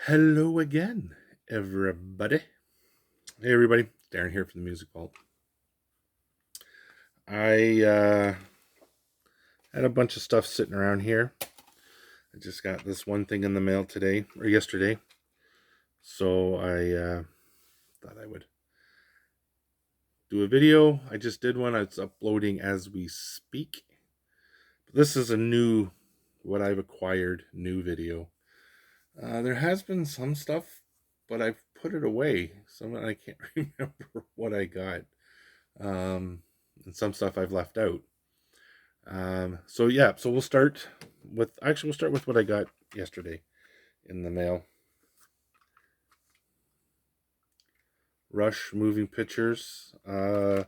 Hello again, everybody. Hey, everybody. Darren here from the Music Vault. I had a bunch of stuff sitting around here. I just got this one thing in the mail today or yesterday, so I thought I would do a video. I just did one. It's uploading as we speak. This is a new, what I've acquired, new video. There has been some stuff, but I've put it away. Some I can't remember what I got. And some stuff I've left out. So we'll start with what I got yesterday in the mail. Rush Moving Pictures. I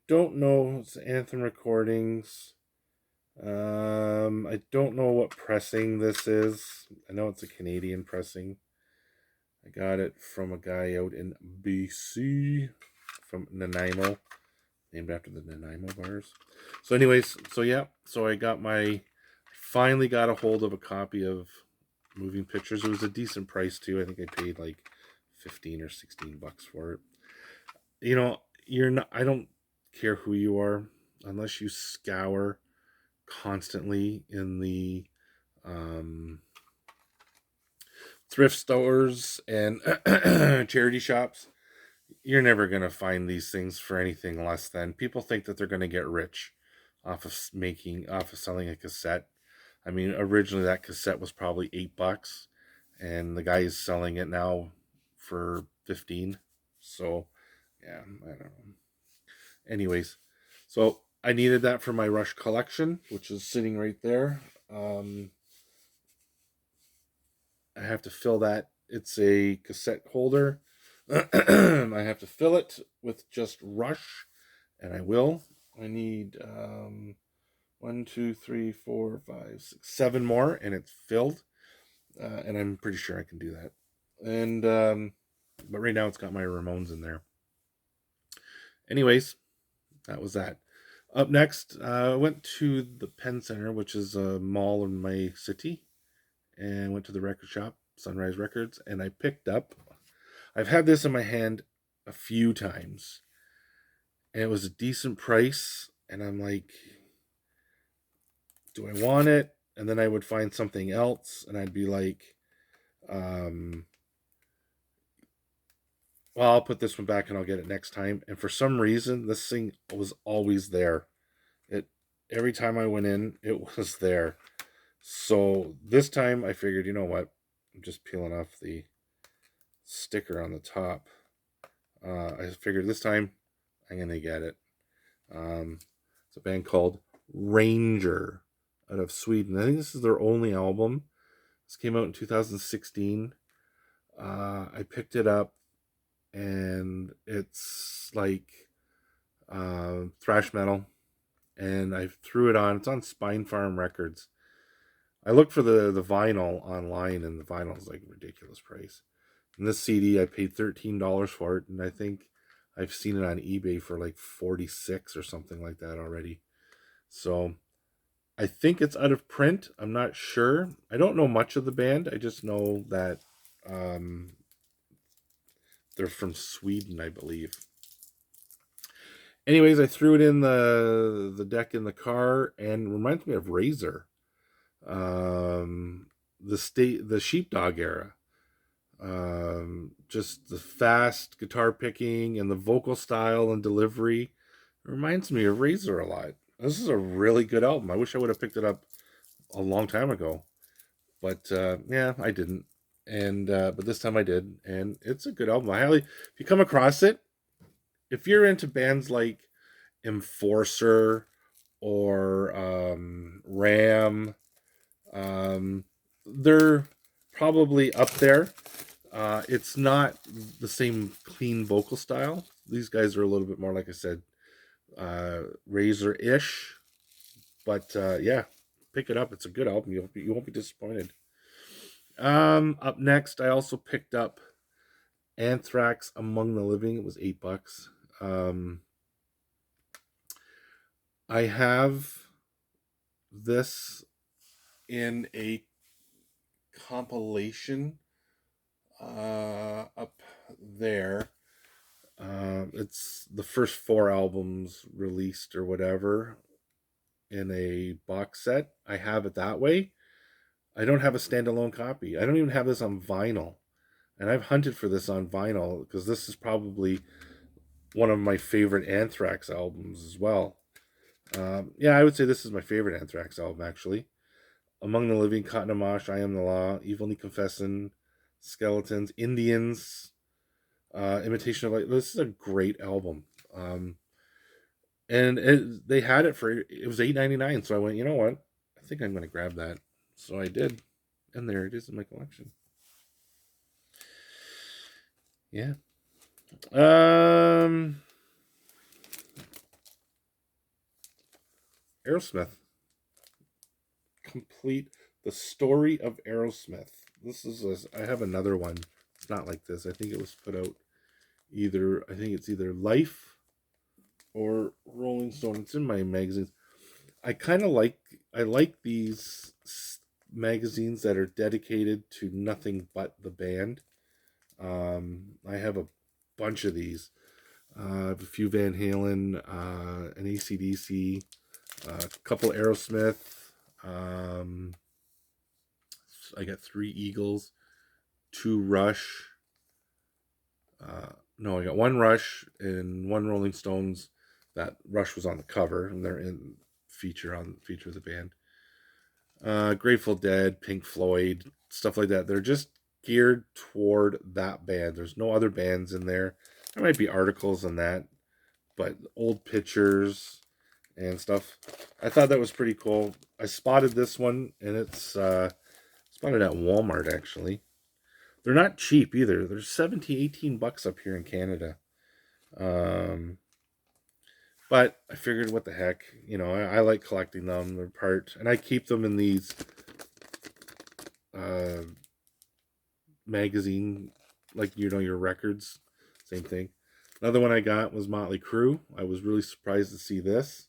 don't know. It's Anthem Recordings. I don't know what pressing this is. I know it's a Canadian pressing. I got it from a guy out in BC from Nanaimo, named after the Nanaimo bars. So I finally got a hold of a copy of Moving Pictures. It was a decent price too. I think I paid like 15 or 16 bucks for it. You know, you're not I don't care who you are unless you scour constantly in the um thrift stores and charity shops. You're never going to find these things for anything less than people think that they're going to get rich off of selling a cassette. I mean, originally that cassette was probably $8, and the guy is selling it now for 15. So, yeah, I don't know. Anyways, so I needed that for my Rush collection, which is sitting right there. Um, I have to fill that. It's a cassette holder. I have to fill it with just Rush, and I will. I need one, two, three, four, five, six, seven more, and it's filled. And I'm pretty sure I can do that. And but right now it's got my Ramones in there. Anyways, that was that. Up next, I went to the Penn Center, which is a mall in my city, and went to the record shop, Sunrise Records, and I picked up. I've had this in my hand a few times, and it was a decent price. And I'm like, do I want it? And then I would find something else, and I'd be like, um, well, I'll put this one back and I'll get it next time. And for some reason, this thing was always there. It Every time I went in, it was there. So this time I figured, you know what? I'm just peeling off the sticker on the top. I figured this time I'm gonna get it. It's a band called Ranger out of Sweden. I think this is their only album. This came out in 2016. I picked it up, and it's like thrash metal, and I threw it on. It's on Spine Farm Records. I looked for the vinyl online, and the vinyl is like a ridiculous price. And this CD, I paid $13 for it, and I think I've seen it on eBay for like 46 or something like that already. So I think it's out of print. I'm not sure. I don't know much of the band. I just know that um, they're from Sweden, I believe. Anyways, I threw it in the deck in the car, and it reminds me of Razor, um, the Sheepdog era. Just the fast guitar picking and the vocal style and delivery reminds me of Razor a lot. This is a really good album. I wish I would have picked it up a long time ago, but yeah, I didn't. And but this time I did, and it's a good album. I highly, if you come across it, if you're into bands like Enforcer or Ram, um, they're probably up there. It's not the same clean vocal style. These guys are a little bit more, like I said, Razor ish. But yeah, pick it up. It's a good album. You won't be disappointed. Up next, I also picked up Anthrax Among the Living. It was $8. Um, I have this in a compilation. there. It's the first 4 albums released or whatever in a box set. I have it that way. I don't have a standalone copy. I don't even have this on vinyl. And I've hunted for this on vinyl because this is probably one of my favorite Anthrax albums as well. Yeah, I would say this is my favorite Anthrax album, actually. Among the Living, Cotton Amash, I Am the Law, Evil Knee Confessin', Skeletons, Indians, Imitation of Light. This is a great album. And they had it for, it was $8.99. So I went, you know what? I think I'm going to grab that. So I did. And there it is in my collection. Yeah. Aerosmith. Complete the story of Aerosmith. This is I have another one. It's not like this. I think it was put out I think it's either Life or Rolling Stone. It's in my magazines. I like these magazines that are dedicated to nothing but the band. I have a bunch of these. I have a few Van Halen, an AC/DC, a couple Aerosmith. I got 3 Eagles, 2 Rush. No, I got 1 Rush and 1 Rolling Stones. That Rush was on the cover, and they're in feature of the band. Grateful Dead, Pink Floyd, stuff like that. They're just geared toward that band. There's no other bands in there. There might be articles on that, but old pictures and stuff. I thought that was pretty cool. I spotted this one, and it's spotted at Walmart, actually. They're not cheap either. They're 17, 18 bucks up here in Canada. But I figured, what the heck? You know, I like collecting them. They're part, and I keep them in these magazine, like, you know, your records. Same thing. Another one I got was Motley Crue. I was really surprised to see this.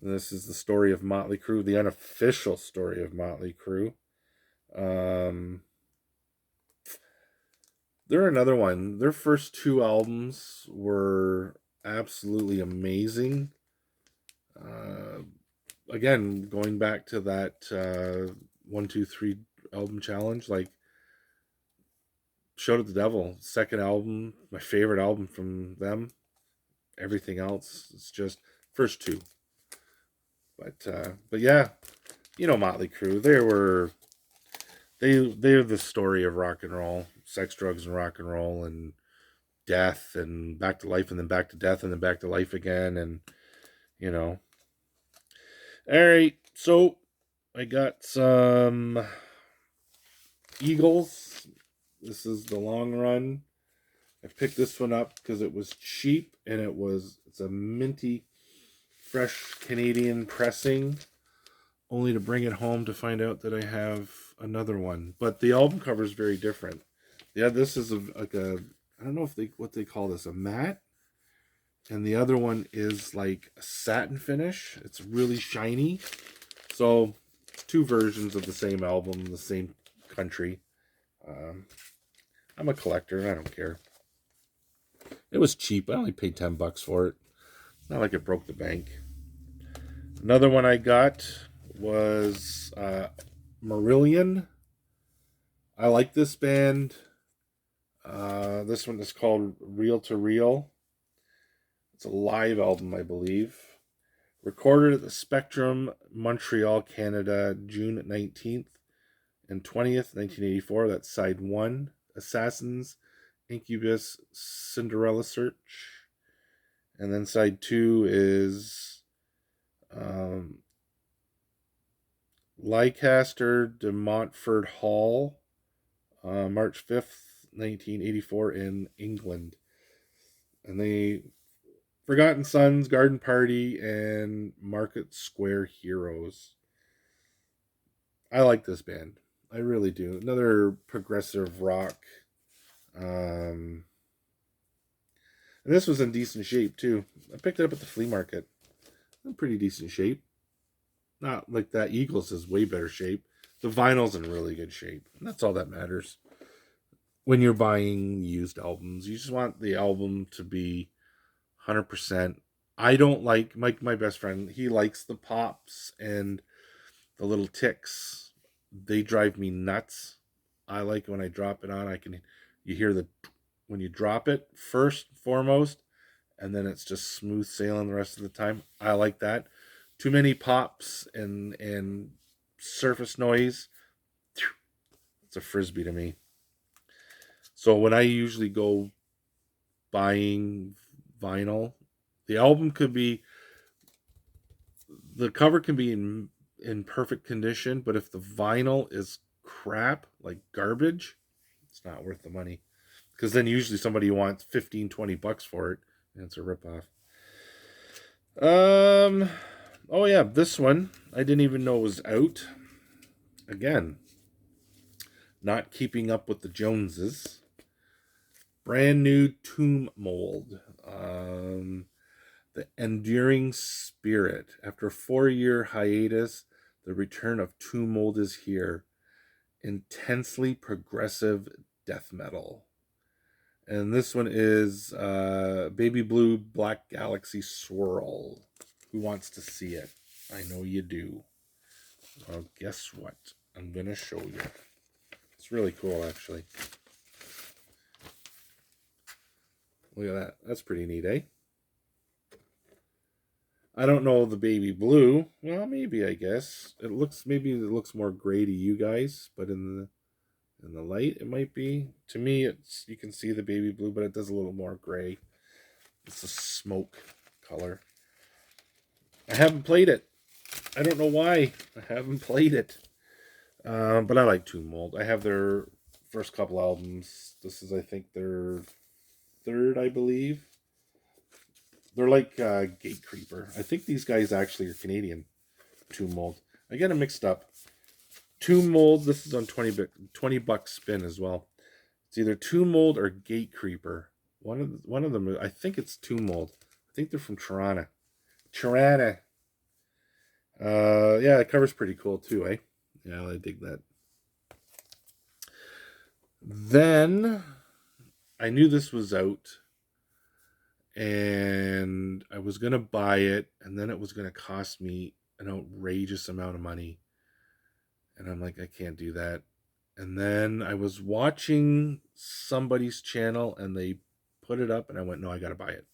And this is the story of Motley Crue, the unofficial story of Motley Crue. They're another one. Their first 2 albums were absolutely amazing. Again, going back to that 1, 2, 3 album challenge, like Show to the Devil, second album, my favorite album from them. Everything else, it's just first 2. But yeah, you know, Motley Crue. They're the story of rock and roll, sex, drugs, and rock and roll, and death, and back to life, and then back to death, and then back to life again, and you know. All right, so I got some Eagles. This is the Long Run. I picked this one up because it was cheap, and it's a minty, fresh Canadian pressing. Only to bring it home to find out that I have another one. But the album cover is very different. Yeah, this is like a, I don't know what they call this, a matte. And the other one is like a satin finish. It's really shiny. So 2 versions of the same album, the same country. I'm a collector. I don't care. It was cheap. I only paid $10 for it. It's not like it broke the bank. Another one I got was Marillion. I like this band. This one is called Reel to Reel. It's a live album, I believe. Recorded at the Spectrum, Montreal, Canada, June 19th and 20th, 1984. That's side 1. Assassins, Incubus, Cinderella Search. And then side 2 is Leicester de Montfort Hall, March 5th, 1984 in England. And they Forgotten Sons, Garden Party, and Market Square Heroes. I like this band. I really do. Another progressive rock. And this was in decent shape too. I picked it up at the flea market. In pretty decent shape. Not like that Eagles is way better shape. The vinyl's in really good shape. And that's all that matters. when you're buying used albums. You just want the album to be 100%. I don't like my best friend. He likes the pops and the little ticks. They drive me nuts. I like when I drop it on. You hear the when you drop it first foremost, and then it's just smooth sailing the rest of the time. I like that. Too many pops and surface noise. It's a frisbee to me. So when I usually go buying vinyl, the album could be the cover can be in perfect condition, but if the vinyl is crap, like garbage, it's not worth the money. Because then usually somebody wants 15-20 bucks for it, and it's a ripoff. Oh yeah, this one I didn't even know was out. Again, not keeping up with the Joneses. Brand new Tomb Mold. The Enduring Spirit. After a 4-year hiatus, the return of Tomb Mold is here. Intensely progressive death metal. And this one is Baby Blue Black Galaxy Swirl. Who wants to see it? I know you do. Well, guess what? I'm going to show you. It's really cool, actually. Look at that. That's pretty neat, eh? I don't know the baby blue. Well, maybe, I guess. Maybe it looks more gray to you guys, but in the light it might be. To me, you can see the baby blue, but it does a little more gray. It's a smoke color. I haven't played it. I don't know why. I haven't played it. But I like Tomb Mold. I have their first couple albums. This is, I think, their third, I believe. They're like Gate Creeper. I think these guys actually are Canadian. Tomb Mold. I get them mixed up. Tomb Mold. This is on 20 bucks spin as well. It's either Tomb Mold or Gate Creeper. One of them. I think it's Tomb Mold. I think they're from Toronto. Toronto. Yeah, the cover's pretty cool too, eh? Yeah, I dig that. Then I knew this was out, and I was gonna buy it, and then it was gonna cost me an outrageous amount of money, and I'm like, I can't do that. And then I was watching somebody's channel, and they put it up, and I went, no, I gotta buy it.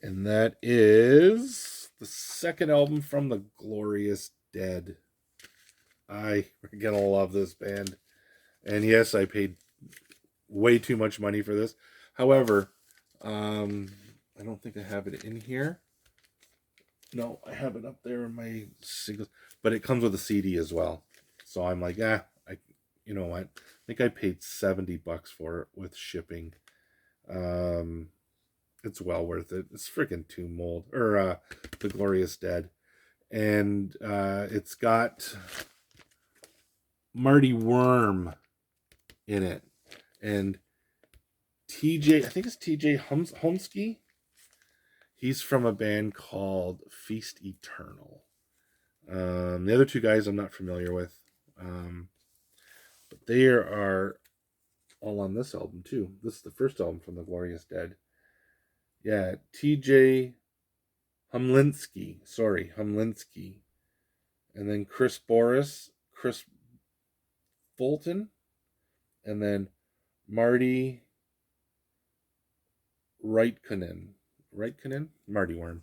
And that is the second album from the Glorious Dead. I'm gonna love this band. And yes, I paid way too much money for this. However, I don't think I have it in here. No, I have it up there in my singles, but it comes with a CD as well. So I'm like, you know what? I think I paid $70 for it with shipping. It's well worth it. It's freaking Tomb Mold or The Glorious Dead, and it's got Marty Worm in it, and TJ, I think it's TJ Homsky. He's from a band called Feast Eternal. The other two guys I'm not familiar with, but they are all on this album too. This is the first album from the Glorious Dead. Yeah, TJ Humlinski. Sorry, Humlinski. And then Chris Boris, Chris Fulton, and then Marty Reitkinen. Marty Worm.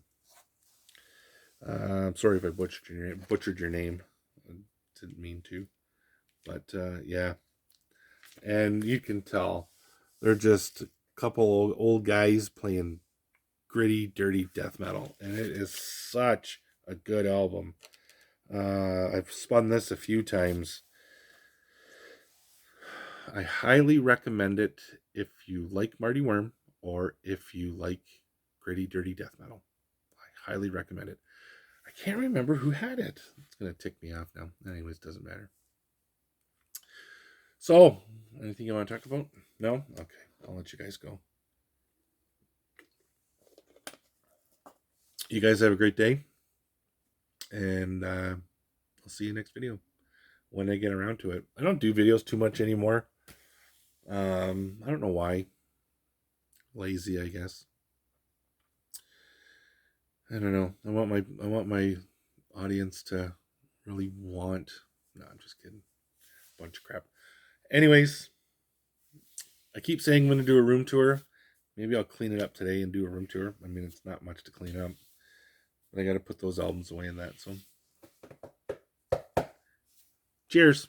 I'm sorry if I butchered your name. I didn't mean to. But yeah. And you can tell they're just a couple old guys playing gritty, dirty death metal. And it is such a good album. I've spun this a few times. I highly recommend it if you like Marty Worm or if you like gritty, dirty death metal. I highly recommend it. I can't remember who had it. It's going to tick me off now. Anyways, doesn't matter. So, anything you want to talk about? No? Okay, I'll let you guys go. You guys have a great day. And I'll see you next video when I get around to it. I don't do videos too much anymore. I don't know why. Lazy, I guess. I don't know. I want my audience to really want. No, I'm just kidding. Bunch of crap. Anyways, I keep saying I'm going to do a room tour. Maybe I'll clean it up today and do a room tour. I mean, it's not much to clean up, but I got to put those albums away in that. So, cheers.